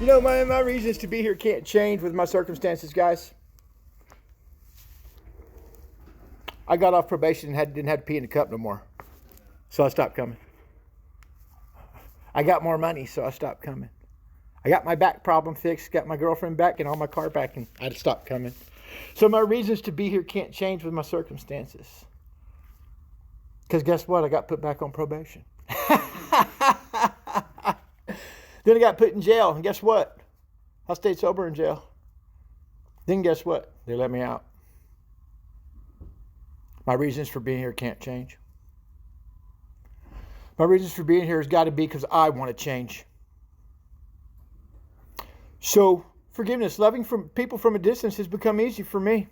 You know, my reasons to be here can't change with my circumstances, guys. I got off probation and didn't have to pee in the cup no more. So I stopped coming. I got more money, so I stopped coming. I got my back problem fixed, got my girlfriend back and all my car back, and I stopped coming. So my reasons to be here can't change with my circumstances. Because guess what? I got put back on probation. Then I got put in jail, and guess what? I stayed sober in jail. Then guess what? They let me out. My reasons for being here can't change. My reasons for being here has got to be because I want to change. So forgiveness, loving from people from a distance has become easy for me.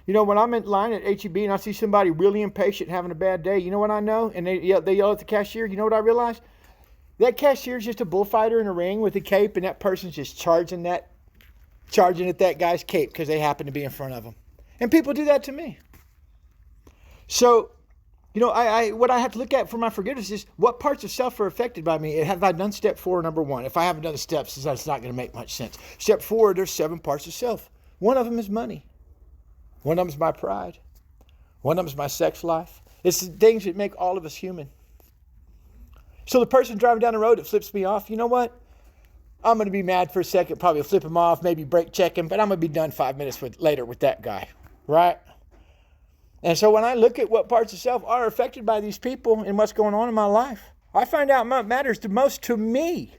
You know, when I'm in line at HEB and I see somebody really impatient having a bad day, you know what I know? And they yell at the cashier. You know what I realize? That cashier's just a bullfighter in a ring with a cape, and that person's just charging at that guy's cape because they happen to be in front of him. And people do that to me. So, you know, what I have to look at for my forgiveness is what parts of self are affected by me. Have I done step 4, number 1? If I haven't done the steps, it's not going to make much sense. Step 4, there's 7 parts of self. One of them is money. One of them is my pride. One of them is my sex life. It's the things that make all of us human. So the person driving down the road that flips me off, you know what? I'm going to be mad for a second, probably flip him off, maybe brake check him, but I'm going to be done 5 minutes later with that guy, right? And so when I look at what parts of self are affected by these people and what's going on in my life, I find out what matters the most to me.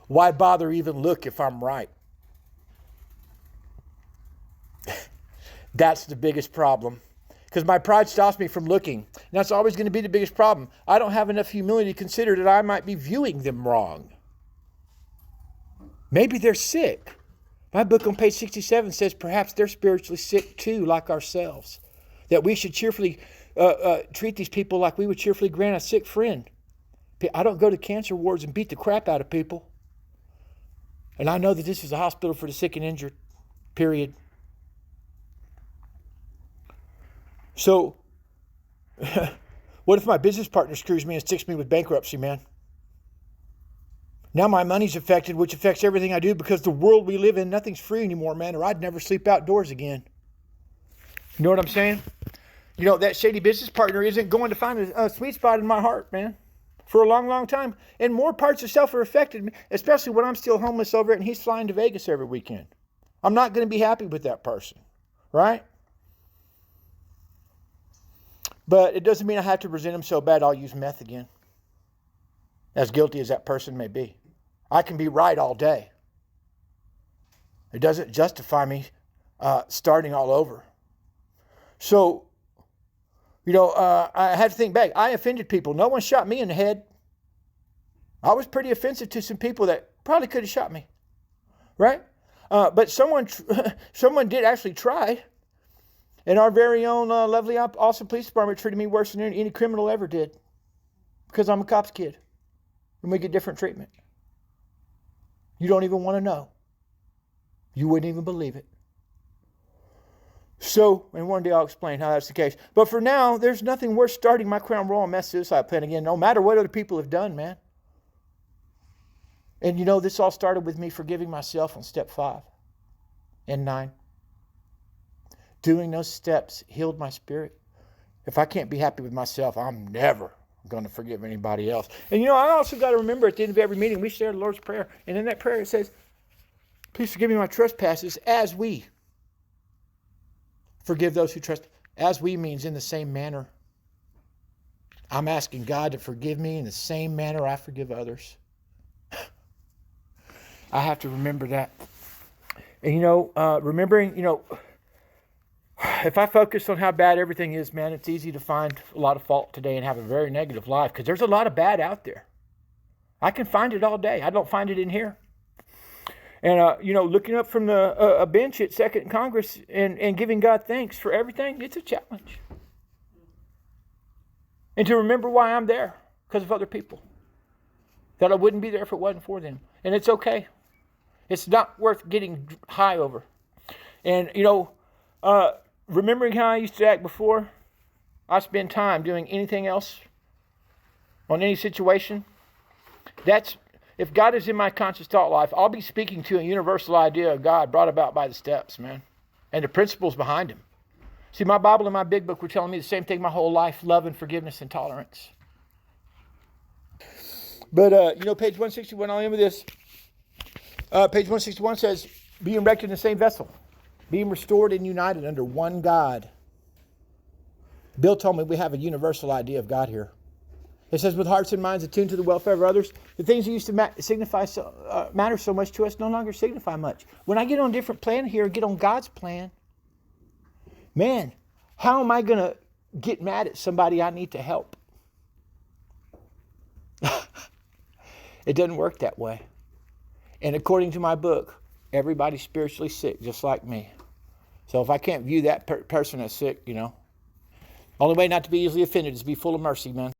Why bother even look if I'm right? That's the biggest problem. Because my pride stops me from looking. And that's always going to be the biggest problem. I don't have enough humility to consider that I might be viewing them wrong. Maybe they're sick. My book on page 67 says perhaps they're spiritually sick too, like ourselves. That we should cheerfully treat these people like we would cheerfully grant a sick friend. I don't go to cancer wards and beat the crap out of people. And I know that this is a hospital for the sick and injured, period. So, what if my business partner screws me and sticks me with bankruptcy, man? Now my money's affected, which affects everything I do because the world we live in, nothing's free anymore, man, or I'd never sleep outdoors again. You know what I'm saying? You know, that shady business partner isn't going to find a sweet spot in my heart, man, for a long, long time. And more parts of self are affected, especially when I'm still homeless over it and he's flying to Vegas every weekend. I'm not going to be happy with that person, right? But it doesn't mean I have to resent him so bad I'll use meth again. As guilty as that person may be. I can be right all day. It doesn't justify me starting all over. So, you know, I had to think back. I offended people. No one shot me in the head. I was pretty offensive to some people that probably could have shot me. Right? But someone did actually try. And our very own lovely, awesome police department treated me worse than any criminal ever did. Because I'm a cop's kid. And we get different treatment. You don't even want to know. You wouldn't even believe it. So, and one day I'll explain how that's the case. But for now, there's nothing worse starting my Crown Royal mass suicide plan again, no matter what other people have done, man. And you know, this all started with me forgiving myself on step 5 and 9. Doing those steps healed my spirit. If I can't be happy with myself, I'm never going to forgive anybody else. And you know, I also got to remember at the end of every meeting, we share the Lord's Prayer. And in that prayer it says, please forgive me my trespasses as we forgive those who trespass. As we means in the same manner. I'm asking God to forgive me in the same manner I forgive others. I have to remember that. And you know, remembering, you know, if I focus on how bad everything is, man, it's easy to find a lot of fault today and have a very negative life because there's a lot of bad out there. I can find it all day. I don't find it in here. And, you know, looking up from a bench at Second Congress and giving God thanks for everything, it's a challenge. And to remember why I'm there because of other people. That I wouldn't be there if it wasn't for them. And it's okay. It's not worth getting high over. And, you know, remembering how I used to act before I spend time doing anything else on any situation, If God is in my conscious thought life, I'll be speaking to a universal idea of God brought about by the steps, man, and the principles behind him. See, my Bible and my big book were telling me the same thing my whole life: love and forgiveness and tolerance. But, page 161, I'll end with this. Page 161 says, being erected in the same vessel, being restored and united under one God. Bill told me we have a universal idea of God here. It says, with hearts and minds attuned to the welfare of others, the things that used to matter so much to us no longer signify much. When I get on a different plan here, get on God's plan, man, how am I going to get mad at somebody I need to help? It doesn't work that way. And according to my book, everybody's spiritually sick, just like me. So if I can't view that person as sick, only way not to be easily offended is to be full of mercy, man.